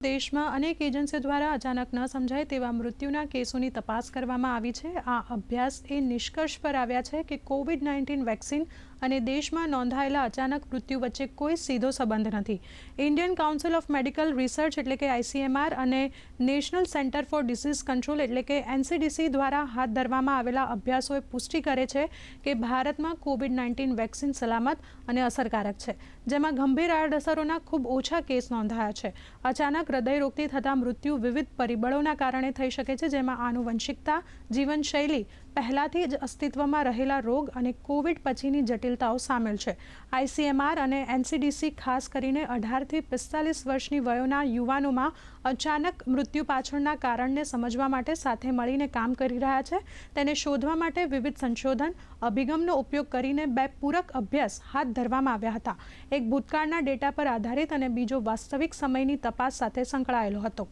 દેશમાં અનેક એજન્સીઓ દ્વારા અચાનક ન સમજાય તેવા મૃત્યુના કેસોની તપાસ કરવામાં આવી છે। આ અભ્યાસ એ નિષ્કર્ષ પર આવ્યા છે કે કોવિડ-19 વેક્સિન અને દેશમાં નોંધાયેલા અચાનક મૃત્યુ વચ્ચે કોઈ સીધો સંબંધ નથી। Indian council of medical research એટલે કે ICMR અને national centre for disease control એટલે કે NCDC દ્વારા હાથ ધરવામાં આવેલા અભ્યાસોએ પુષ્ટિ કરે છે કે ભારતમાં કોવિડ-19 વેક્સિન સલામત અને અસરકારક છે, જેમાં ગંભીર આડઅસરોના ખૂબ ઓછા કેસ નોંધાયા છે। અચાનક હૃદયરોગથી થતા મૃત્યુ વિવિધ પરિબળોના કારણે થઈ શકે છે, જેમાં આનુવંશિકતા, જીવનશૈલી, પહેલાથી જ અસ્તિત્વમાં રહેલા રોગ અને કોવિડ પછીની જટિલતાઓ સામેલ છે। ICMR અને NCDC ખાસ કરીને 18થી 45 વર્ષની વયોના યુવાનોમાં અચાનક મૃત્યુ પાછળના કારણને સમજવા માટે સાથે મળીને કામ કરી રહ્યા છે। તેને શોધવા માટે વિવિધ સંશોધન અભિગમનો ઉપયોગ કરીને 2 પૂરક અભ્યાસ હાથ ધરવામાં આવ્યા હતા। એક ભૂતકાળના ડેટા પર આધારિત અને બીજો વાસ્તવિક સમયની તપાસ સાથે સંકળાયેલો હતો।